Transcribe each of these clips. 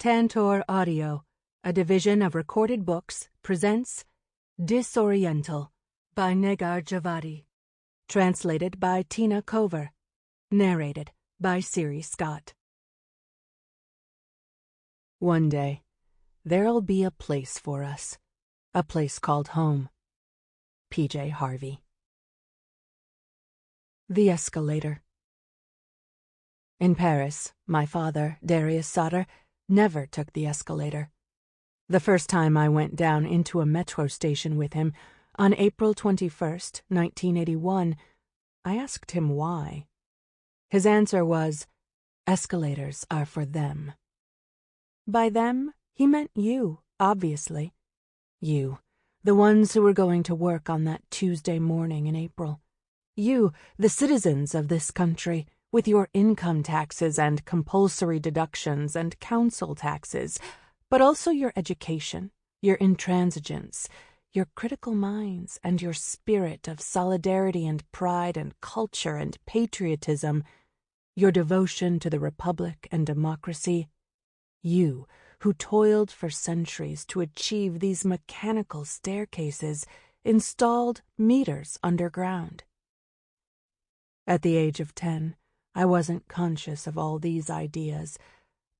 Tantor Audio, a division of Recorded Books, presents Disoriental by Négar Djavadi. Translated by Tina Cover. Narrated by Siiri Scott. One day, there'll be a place for us. A place called home. P.J. Harvey. The Escalator. In Paris, my father, Darius Sadr, never took the escalator. The first time I went down into a metro station with him, on April 21st, 1981, I asked him why. His answer was, "Escalators are for them." By them, he meant you, obviously. You, the ones who were going to work on that Tuesday morning in April. You, the citizens of this country, with your income taxes and compulsory deductions and council taxes, but also your education, your intransigence, your critical minds, and your spirit of solidarity and pride and culture and patriotism, your devotion to the republic and democracy, you who toiled for centuries to achieve these mechanical staircases installed meters underground. At the age of 10, I wasn't conscious of all these ideas,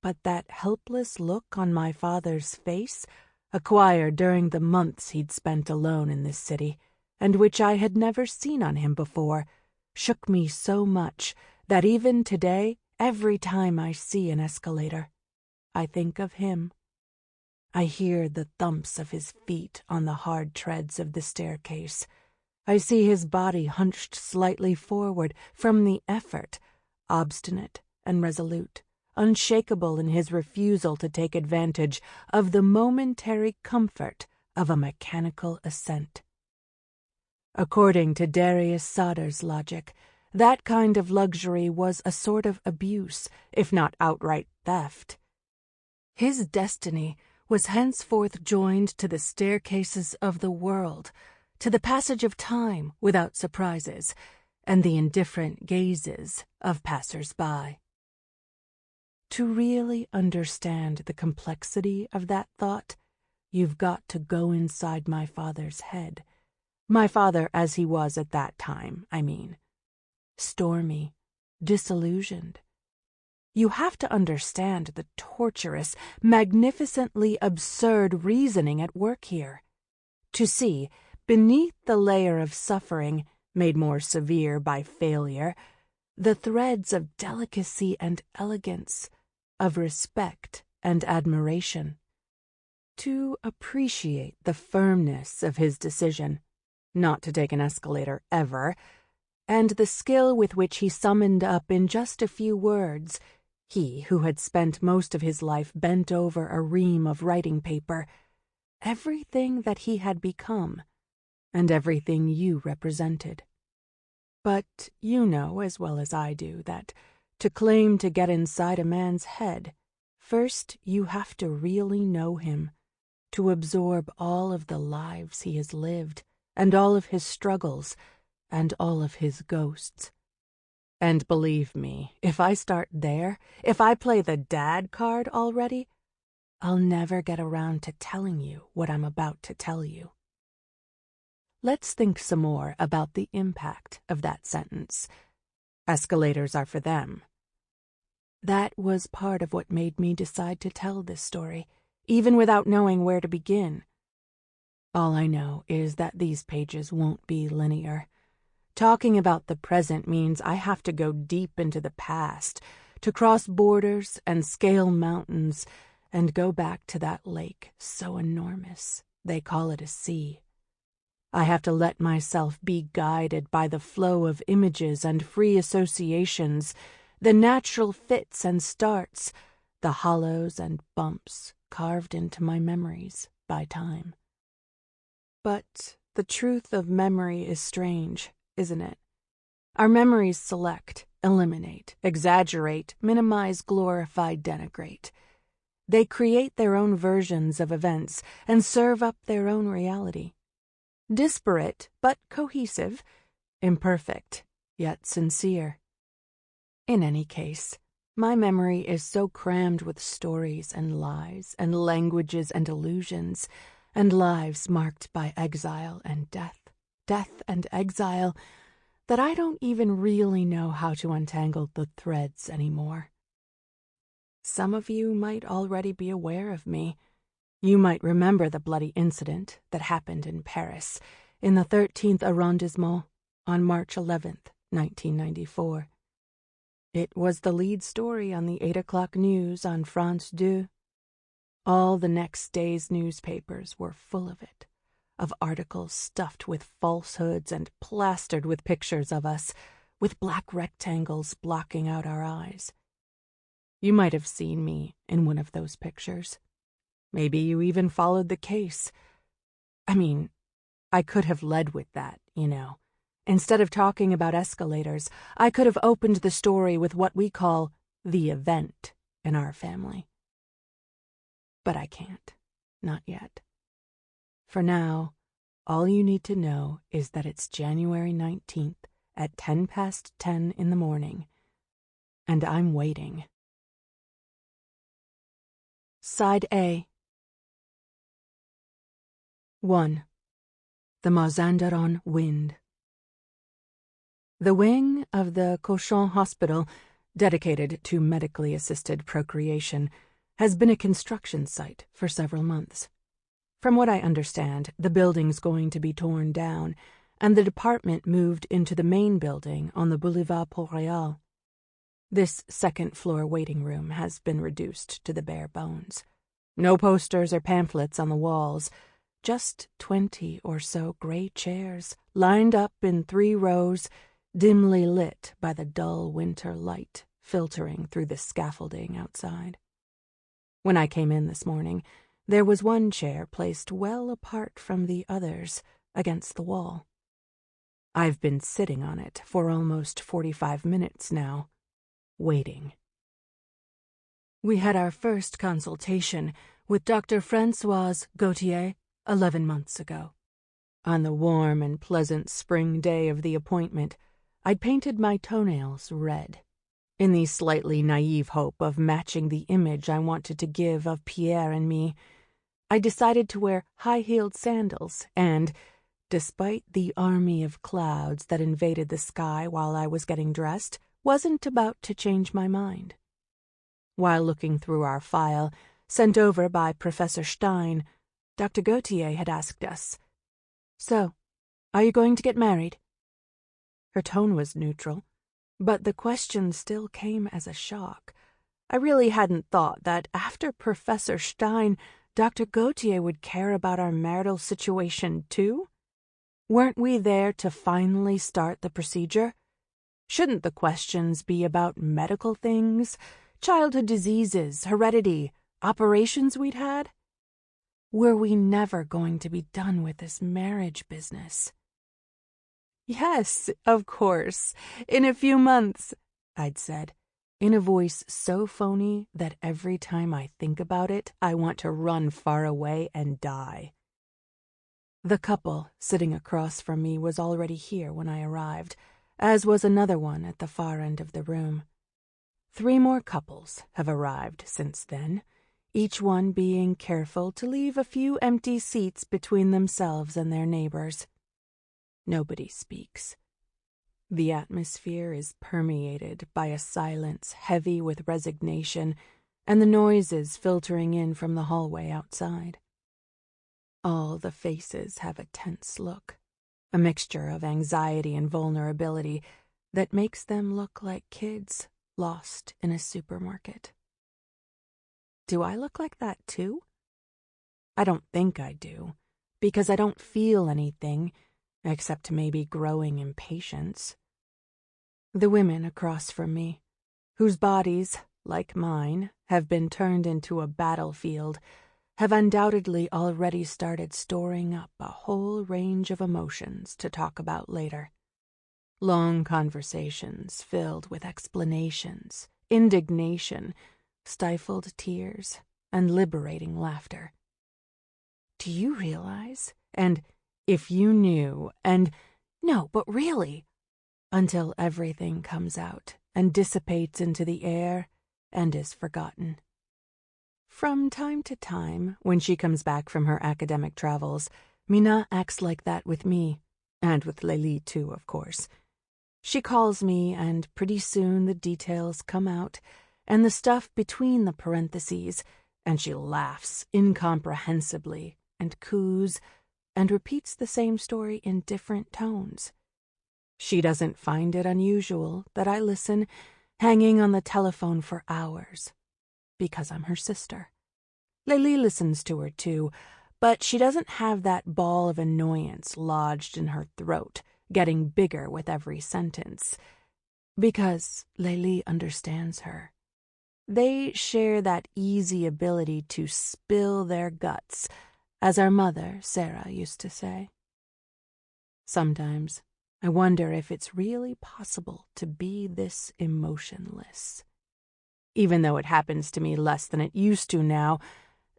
but that helpless look on my father's face, acquired during the months he'd spent alone in this city, and which I had never seen on him before, shook me so much that even today, every time I see an escalator, I think of him. I hear the thumps of his feet on the hard treads of the staircase. I see his body hunched slightly forward from the effort, obstinate and resolute, unshakable in his refusal to take advantage of the momentary comfort of a mechanical ascent. According to Darius Sadr's logic, that kind of luxury was a sort of abuse, if not outright theft. His destiny was henceforth joined to the staircases of the world, to the passage of time without surprises, and the indifferent gazes of passers-by. To really understand the complexity of that thought, you've got to go inside my father's head. My father as he was at that time, I mean. Stormy, disillusioned. You have to understand the torturous, magnificently absurd reasoning at work here. To see, beneath the layer of suffering, made more severe by failure, the threads of delicacy and elegance, of respect and admiration. To appreciate the firmness of his decision, not to take an escalator ever, and the skill with which he summoned up in just a few words, he who had spent most of his life bent over a ream of writing paper, everything that he had become, and everything you represented. But you know as well as I do that, to claim to get inside a man's head, first you have to really know him, to absorb all of the lives he has lived, and all of his struggles, and all of his ghosts. And believe me, if I start there, if I play the dad card already, I'll never get around to telling you what I'm about to tell you. Let's think some more about the impact of that sentence. Escalators are for them. That was part of what made me decide to tell this story, even without knowing where to begin. All I know is that these pages won't be linear. Talking about the present means I have to go deep into the past, to cross borders and scale mountains, and go back to that lake so enormous they call it a sea. I have to let myself be guided by the flow of images and free associations, the natural fits and starts, the hollows and bumps carved into my memories by time. But the truth of memory is strange, isn't it? Our memories select, eliminate, exaggerate, minimize, glorify, denigrate. They create their own versions of events and serve up their own reality. Disparate but cohesive, imperfect yet sincere. In any case, My memory is so crammed with stories and lies and languages and illusions and lives marked by exile and death and exile, that I don't even really know how to untangle the threads anymore. Some of you might already be aware of me. You might remember the bloody incident that happened in Paris, in the 13th arrondissement, on March 11th, 1994. It was the lead story on the 8 o'clock news on France 2. All the next day's newspapers were full of it, of articles stuffed with falsehoods and plastered with pictures of us, with black rectangles blocking out our eyes. You might have seen me in one of those pictures. Maybe you even followed the case. I mean, I could have led with that, you know. Instead of talking about escalators, I could have opened the story with what we call the event in our family. But I can't. Not yet. For now, all you need to know is that it's January 19th at 10:10 in the morning, and I'm waiting. Side A. 1. The Mazandaran Wind. The wing of the Cochin Hospital, dedicated to medically assisted procreation, has been a construction site for several months. From what I understand, the building's going to be torn down, and the department moved into the main building on the Boulevard Port-Royal. This second-floor waiting room has been reduced to the bare bones. No posters or pamphlets on the walls, just 20 or so gray chairs lined up in 3 rows, dimly lit by the dull winter light filtering through the scaffolding outside. When I came in this morning, there was one chair placed well apart from the others against the wall. I've been sitting on it for almost 45 minutes now, waiting. We had our first consultation with Dr. Françoise Gautier 11 months ago. On the warm and pleasant spring day of the appointment, I'd painted my toenails red, in the slightly naive hope of matching the image I wanted to give of Pierre and me. I decided to wear high-heeled sandals and, despite the army of clouds that invaded the sky while I was getting dressed, wasn't about to change my mind. While looking through our file, sent over by Professor Stein, Dr. Gautier had asked us, "So, are you going to get married?" Her tone was neutral, but the question still came as a shock. I really hadn't thought that after Professor Stein, Dr. Gautier would care about our marital situation too. Weren't we there to finally start the procedure? Shouldn't the questions be about medical things, childhood diseases, heredity, operations we'd had? Were we never going to be done with this marriage business? "Yes, of course, in a few months," I'd said, in a voice so phony that every time I think about it, I want to run far away and die. The couple sitting across from me was already here when I arrived, as was another one at the far end of the room. 3 more couples have arrived since then, each one being careful to leave a few empty seats between themselves and their neighbors. Nobody speaks. The atmosphere is permeated by a silence heavy with resignation and the noises filtering in from the hallway outside. All the faces have a tense look, a mixture of anxiety and vulnerability that makes them look like kids lost in a supermarket. Do I look like that too? I don't think I do, because I don't feel anything, except maybe growing impatience. The women across from me, whose bodies, like mine, have been turned into a battlefield, have undoubtedly already started storing up a whole range of emotions to talk about later. Long conversations filled with explanations, indignation, stifled tears, and liberating laughter. Do you realize? And if you knew, and no, but really, until everything comes out and dissipates into the air and is forgotten. From time to time, when she comes back from her academic travels, Mina acts like that with me, and with Lélie too, of course. She calls me, and pretty soon the details come out, and the stuff between the parentheses, and she laughs incomprehensibly, and coos, and repeats the same story in different tones. She doesn't find it unusual that I listen, hanging on the telephone for hours, because I'm her sister. Lélie listens to her too, but she doesn't have that ball of annoyance lodged in her throat, getting bigger with every sentence, because Lélie understands her. They share that easy ability to spill their guts, as our mother, Sarah, used to say. Sometimes I wonder if it's really possible to be this emotionless. Even though it happens to me less than it used to now,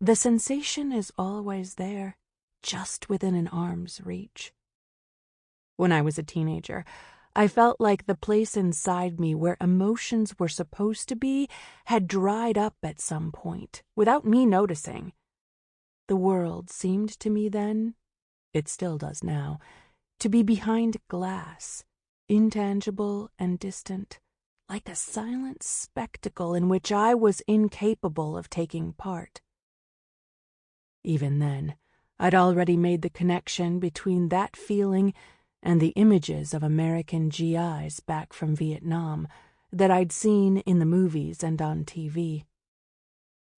the sensation is always there, just within an arm's reach. When I was a teenager, I felt like the place inside me where emotions were supposed to be had dried up at some point, without me noticing. The world seemed to me then, it still does now, to be behind glass, intangible and distant, like a silent spectacle in which I was incapable of taking part. Even then, I'd already made the connection between that feeling and the images of American GIs back from Vietnam that I'd seen in the movies and on TV.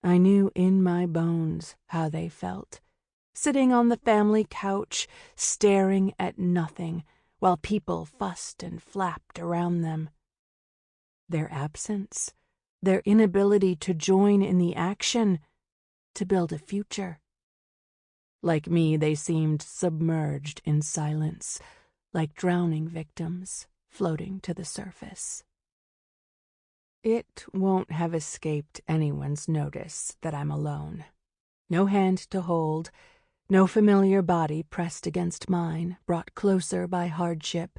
I knew in my bones how they felt, sitting on the family couch, staring at nothing, while people fussed and flapped around them. Their absence, their inability to join in the action, to build a future. Like me, they seemed submerged in silence, like drowning victims floating to the surface. It won't have escaped anyone's notice that I'm alone. No hand to hold, no familiar body pressed against mine, brought closer by hardship.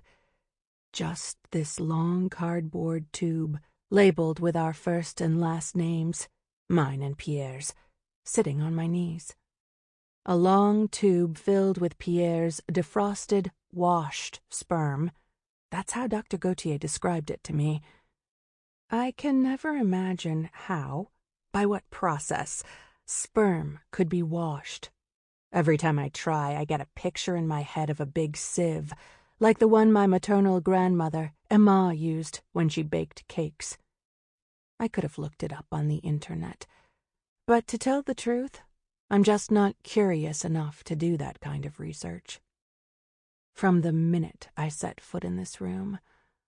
Just this long cardboard tube, labeled with our first and last names, mine and Pierre's, sitting on my knees. A long tube filled with Pierre's defrosted, washed sperm. That's how Dr. Gautier described it to me. I can never imagine how, by what process, sperm could be washed. Every time I try, I get a picture in my head of a big sieve, like the one my maternal grandmother, Emma, used when she baked cakes. I could have looked it up on the internet, but to tell the truth, I'm just not curious enough to do that kind of research. From the minute I set foot in this room,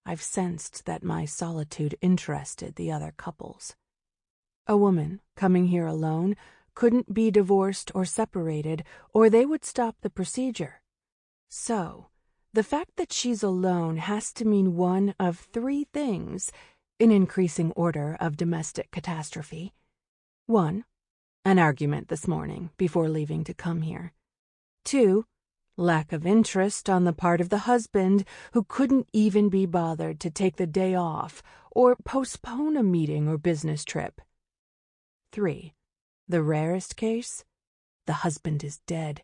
I've sensed that my solitude interested the other couples. A woman coming here alone couldn't be divorced or separated, or they would stop the procedure. So, the fact that she's alone has to mean one of three things, in increasing order of domestic catastrophe. 1. An argument this morning before leaving to come here. 2. Lack of interest on the part of the husband, who couldn't even be bothered to take the day off or postpone a meeting or business trip. 3. The rarest case? The husband is dead,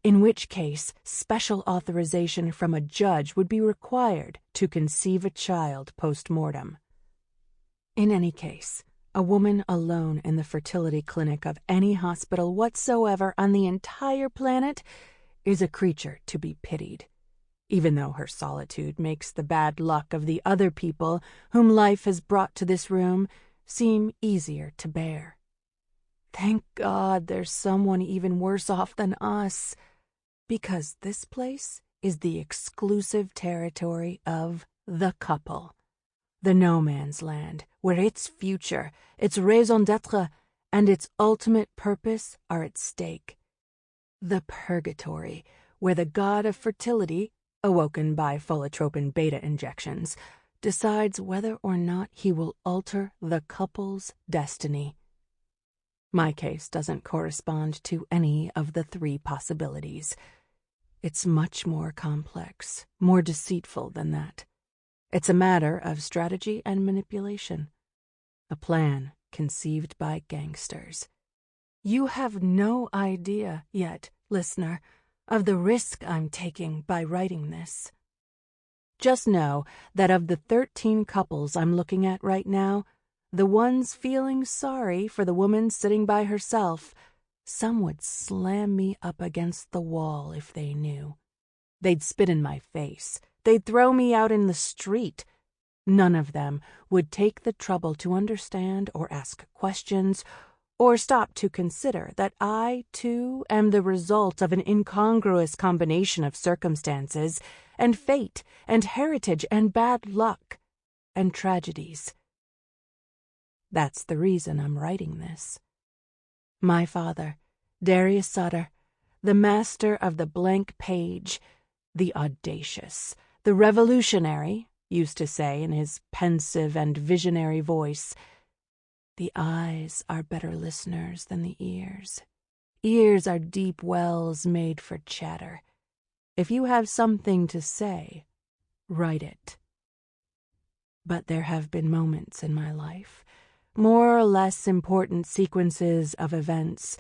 in which case special authorization from a judge would be required to conceive a child post-mortem. In any case, a woman alone in the fertility clinic of any hospital whatsoever on the entire planet is a creature to be pitied, even though her solitude makes the bad luck of the other people whom life has brought to this room seem easier to bear. Thank God there's someone even worse off than us, because this place is the exclusive territory of the couple. The no man's land, where its future, its raison d'être, and its ultimate purpose are at stake. The purgatory, where the god of fertility, awoken by folotropin beta injections, decides whether or not he will alter the couple's destiny. My case doesn't correspond to any of the three possibilities. It's much more complex, more deceitful than that. It's a matter of strategy and manipulation. a plan conceived by gangsters. You have no idea yet, listener, of the risk I'm taking by writing this. Just know that of the 13 couples I'm looking at right now, the ones feeling sorry for the woman sitting by herself, some would slam me up against the wall if they knew. They'd spit in my face. They'd throw me out in the street. None of them would take the trouble to understand or ask questions or stop to consider that I, too, am the result of an incongruous combination of circumstances and fate and heritage and bad luck and tragedies. That's the reason I'm writing this. My father, Darius Sadr, the master of the blank page, the audacious, the revolutionary, used to say in his pensive and visionary voice, "The eyes are better listeners than the ears. Ears are deep wells made for chatter. If you have something to say, write it." But there have been moments in my life, more or less important sequences of events,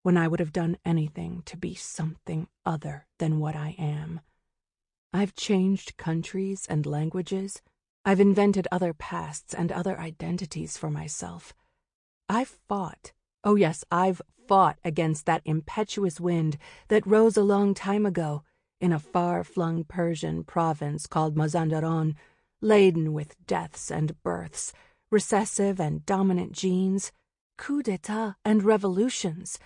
when I would have done anything to be something other than what I am. I've changed countries and languages. I've invented other pasts and other identities for myself. I've fought, oh yes, I've fought against that impetuous wind that rose a long time ago in a far-flung Persian province called Mazandaran, laden with deaths and births, recessive and dominant genes, coups d'etat and revolutions,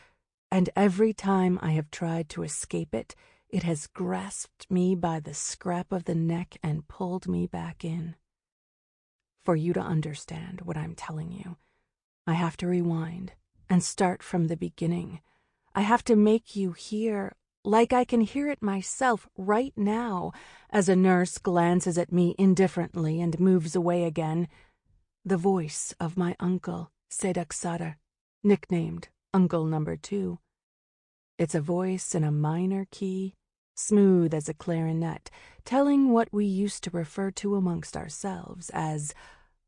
and every time I have tried to escape it, it has grasped me by the scruff of the neck and pulled me back in. For you to understand what I'm telling you, I have to rewind and start from the beginning. I have to make you hear, like I can hear it myself right now, as a nurse glances at me indifferently and moves away again, the voice of my uncle, Sadr, nicknamed Uncle Number 2. It's a voice in a minor key, smooth as a clarinet, telling what we used to refer to amongst ourselves as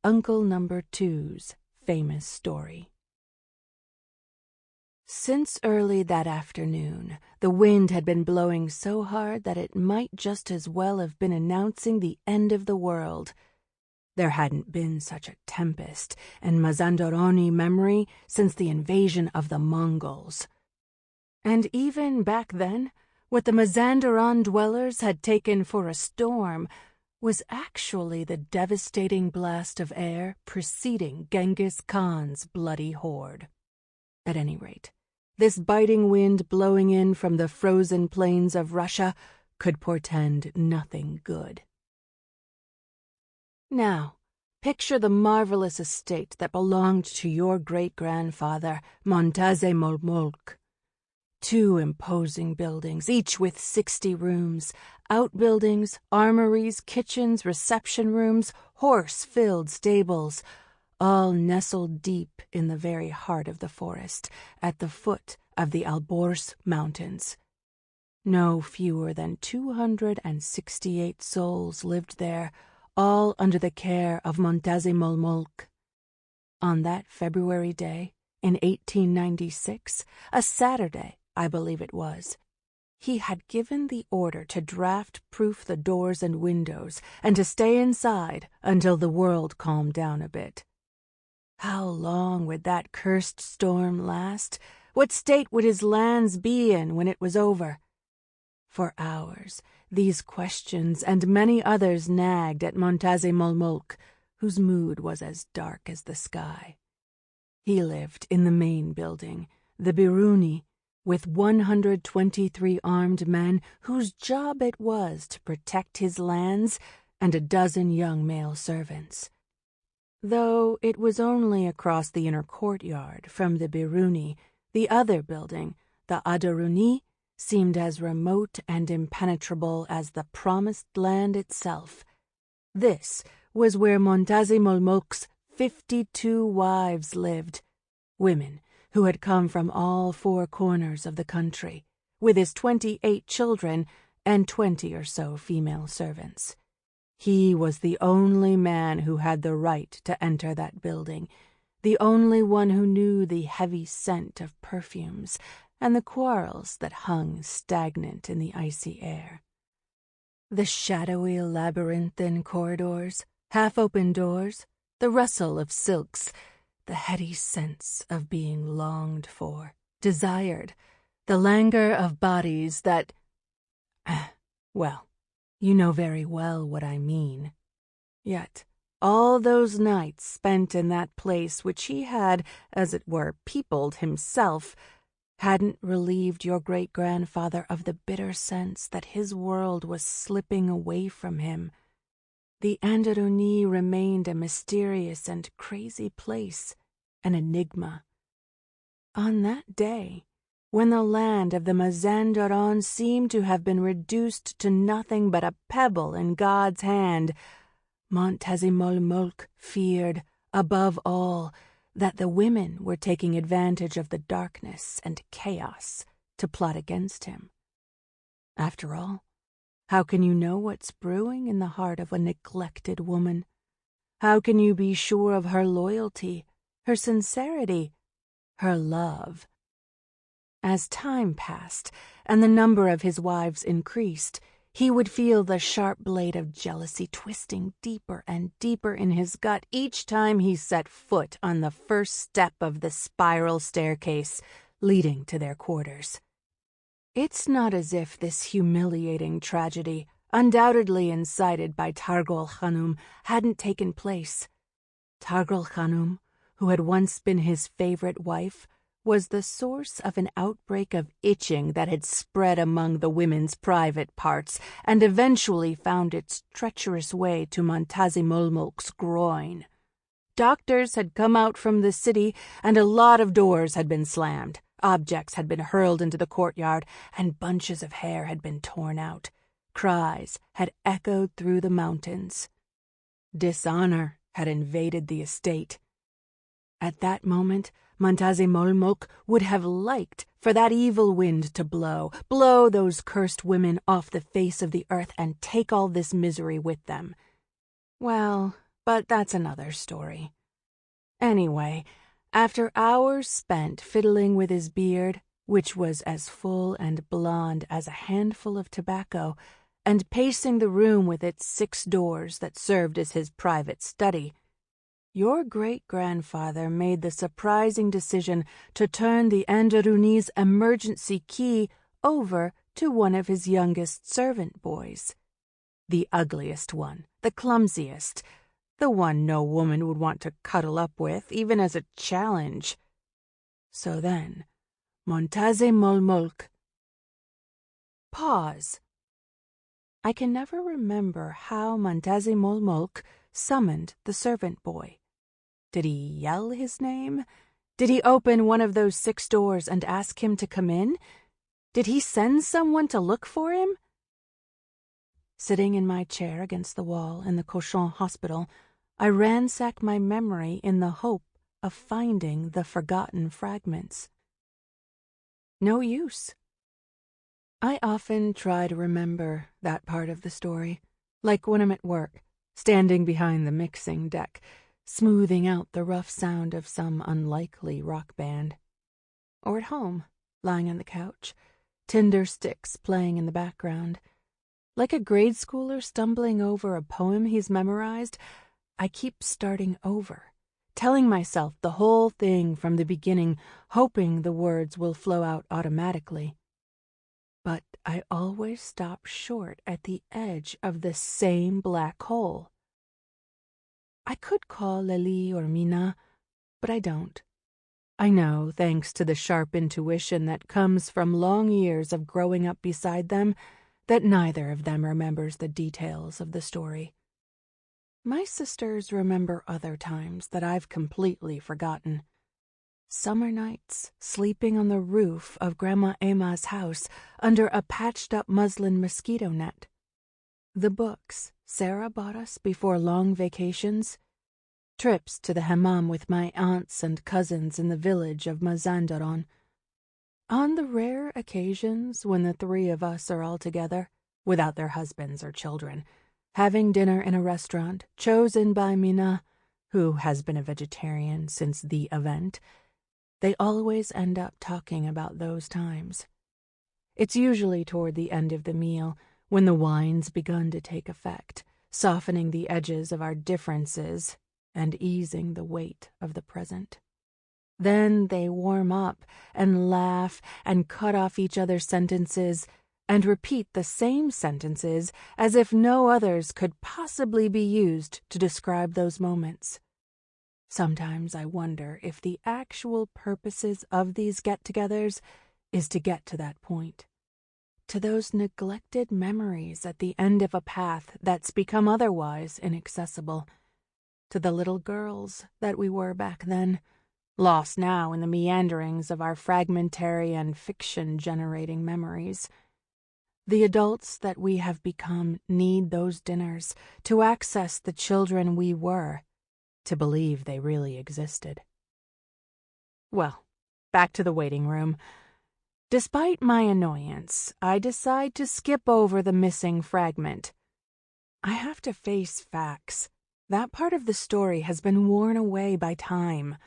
Uncle Number 2's famous story. Since early that afternoon, the wind had been blowing so hard that it might just as well have been announcing the end of the world. There hadn't been such a tempest in Mazandarani memory since the invasion of the Mongols. And even back then, what the Mazandaran dwellers had taken for a storm was actually the devastating blast of air preceding Genghis Khan's bloody horde. At any rate, this biting wind blowing in from the frozen plains of Russia could portend nothing good. Now, picture the marvelous estate that belonged to your great-grandfather, Montazemolmolk. 2 imposing buildings, each with 60 rooms, outbuildings, armories, kitchens, reception rooms, horse-filled stables, all nestled deep in the very heart of the forest, at the foot of the Alborz Mountains. No fewer than 268 souls lived there, all under the care of Montazemolmolk. On that February day, in 1896, a Saturday, I believe it was, he had given the order to draft-proof the doors and windows and to stay inside until the world calmed down a bit. How long would that cursed storm last? What state would his lands be in when it was over? For hours, these questions and many others nagged at Montazemolmolk, whose mood was as dark as the sky. He lived in the main building, the Biruni, with 123 armed men whose job it was to protect his lands and a dozen young male servants. Though it was only across the inner courtyard from the Biruni, the other building, the Adaruni, seemed as remote and impenetrable as the promised land itself. This was where Montazemolmolk's 52 wives lived, women who had come from all 4 corners of the country, with his 28 children and 20 or so female servants. He was the only man who had the right to enter that building, the only one who knew the heavy scent of perfumes and the quarrels that hung stagnant in the icy air. The shadowy labyrinthine corridors, half-open doors, the rustle of silks, the heady sense of being longed for, desired, the languor of bodies that... well, you know very well what I mean. Yet, all those nights spent in that place which he had, as it were, peopled himself, hadn't relieved your great-grandfather of the bitter sense that his world was slipping away from him. The Anderuni remained a mysterious and crazy place, an enigma. On that day, when the land of the Mazandaran seemed to have been reduced to nothing but a pebble in God's hand, Montazemolmolk feared, above all, that the women were taking advantage of the darkness and chaos to plot against him. After all, how can you know what's brewing in the heart of a neglected woman? How can you be sure of her loyalty, her sincerity, her love? As time passed and the number of his wives increased, he would feel the sharp blade of jealousy twisting deeper and deeper in his gut each time he set foot on the first step of the spiral staircase leading to their quarters. It's not as if this humiliating tragedy, undoubtedly incited by Targol Khanum, hadn't taken place. Targol Khanum, who had once been his favorite wife, was the source of an outbreak of itching that had spread among the women's private parts and eventually found its treacherous way to Montazemolmolk's groin. Doctors had come out from the city, and a lot of doors had been slammed. Objects had been hurled into the courtyard, and bunches of hair had been torn out. Cries had echoed through the mountains. Dishonor had invaded the estate. At that moment, Montazemolmolk would have liked for that evil wind to blow those cursed women off the face of the earth and take all this misery with them. Well, but that's another story. Anyway, after hours spent fiddling with his beard, which was as full and blonde as a handful of tobacco, and pacing the room with its 6 doors that served as his private study, your great-grandfather made the surprising decision to turn the Anderuni's emergency key over to one of his youngest servant boys. The ugliest one, the clumsiest, the one no woman would want to cuddle up with, even as a challenge. So then, Montazemolmolk... Pause. I can never remember how Montazemolmolk summoned the servant boy. Did he yell his name? Did he open one of those 6 doors and ask him to come in? Did he send someone to look for him? Sitting in my chair against the wall in the Cochin Hospital, I ransack my memory in the hope of finding the forgotten fragments. No use. I often try to remember that part of the story, like when I'm at work, standing behind the mixing deck, smoothing out the rough sound of some unlikely rock band. Or at home, lying on the couch, tinder sticks playing in the background. Like a grade schooler stumbling over a poem he's memorized, I keep starting over, telling myself the whole thing from the beginning, hoping the words will flow out automatically. But I always stop short at the edge of the same black hole. I could call Lely or Mina, but I don't. I know, thanks to the sharp intuition that comes from long years of growing up beside them, that neither of them remembers the details of the story. My sisters remember other times that I've completely forgotten. Summer nights, sleeping on the roof of Grandma Emma's house under a patched-up muslin mosquito net. The books Sarah bought us before long vacations. Trips to the hammam with my aunts and cousins in the village of Mazandaran. On the rare occasions when the 3 of us are all together, without their husbands or children, having dinner in a restaurant chosen by Mina, who has been a vegetarian since the event, they always end up talking about those times. It's usually toward the end of the meal, when the wine's begun to take effect, softening the edges of our differences and easing the weight of the present. Then they warm up and laugh and cut off each other's sentences and repeat the same sentences as if no others could possibly be used to describe those moments. Sometimes I wonder if the actual purposes of these get-togethers is to get to that point, to those neglected memories at the end of a path that's become otherwise inaccessible, to the little girls that we were back then, lost now in the meanderings of our fragmentary and fiction-generating memories. The adults that we have become need those dinners to access the children we were, to believe they really existed. Well, back to the waiting room. Despite my annoyance, I decide to skip over the missing fragment. I have to face facts. That part of the story has been worn away by time.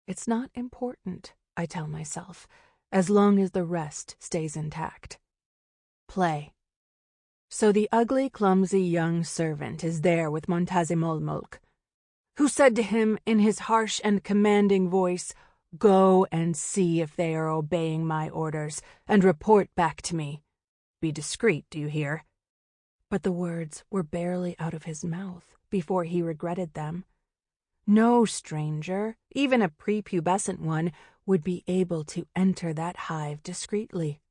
It's not important, I tell myself, as long as the rest stays intact. Play. So the ugly, clumsy young servant is there with Montazemolmolk, who said to him in his harsh and commanding voice, "Go and see if they are obeying my orders, and report back to me. Be discreet, do you hear?" But the words were barely out of his mouth before he regretted them. No stranger, even a prepubescent one, would be able to enter that hive discreetly.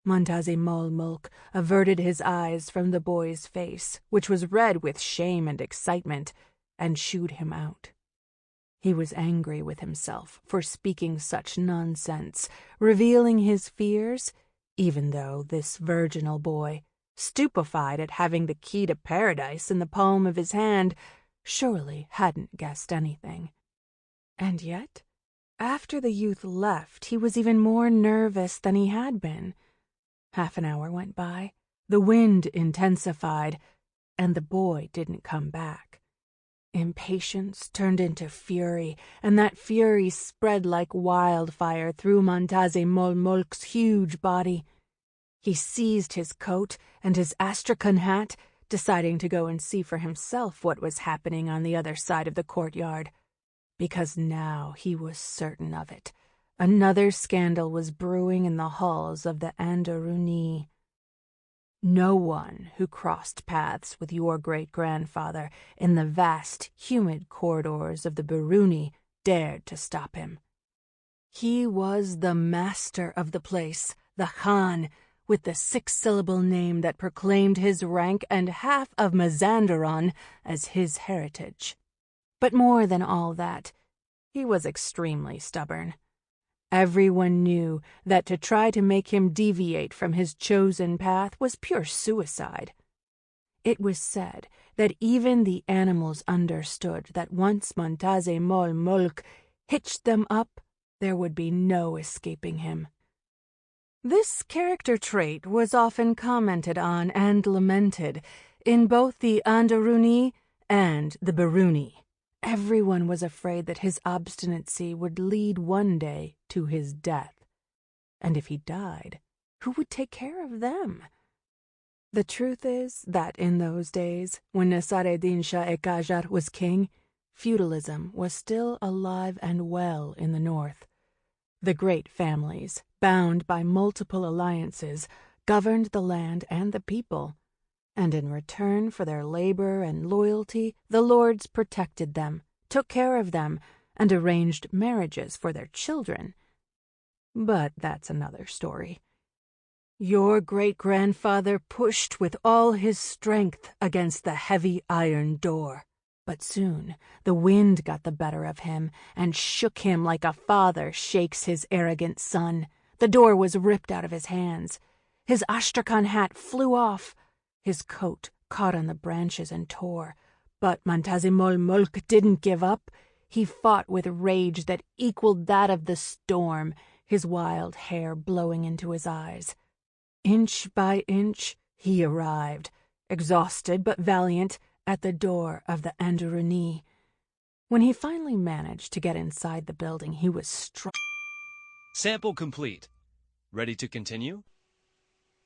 Montazemolmolk averted his eyes from the boy's face, which was red with shame and excitement, and shooed him out. He was angry with himself for speaking such nonsense, revealing his fears, even though this virginal boy, stupefied at having the key to paradise in the palm of his hand, surely hadn't guessed anything. And yet, after the youth left, he was even more nervous than he had been. Half an hour went by, the wind intensified, and the boy didn't come back. Impatience turned into fury, and that fury spread like wildfire through Montazemolmolk's huge body. He seized his coat and his astrakhan hat, deciding to go and see for himself what was happening on the other side of the courtyard. Because now he was certain of it. Another scandal was brewing in the halls of the Anderuni. No one who crossed paths with your great-grandfather in the vast, humid corridors of the Biruni dared to stop him. He was the master of the place, the Khan, with the 6-syllable name that proclaimed his rank and half of Mazandaran as his heritage. But more than all that, he was extremely stubborn. Everyone knew that to try to make him deviate from his chosen path was pure suicide. It was said that even the animals understood that once Montazemolmolk hitched them up, there would be no escaping him. This character trait was often commented on and lamented in both the Anderuni and the Biruni. Everyone was afraid that his obstinacy would lead one day to his death. And if he died, who would take care of them? The truth is that in those days, when Nasar-ed-Din Shah-e-Qajar was king, feudalism was still alive and well in the north. The great families, bound by multiple alliances, governed the land and the people. And in return for their labor and loyalty, the lords protected them, took care of them, and arranged marriages for their children. But that's another story. Your great-grandfather pushed with all his strength against the heavy iron door. But soon the wind got the better of him and shook him like a father shakes his arrogant son. The door was ripped out of his hands. His astrakhan hat flew off. His coat caught on the branches and tore. But Montazemolmolk didn't give up. He fought with rage that equaled that of the storm, his wild hair blowing into his eyes. Inch by inch, he arrived, exhausted but valiant, at the door of the Anderuni. When he finally managed to get inside the building, he was struck. Sample complete. Ready to continue?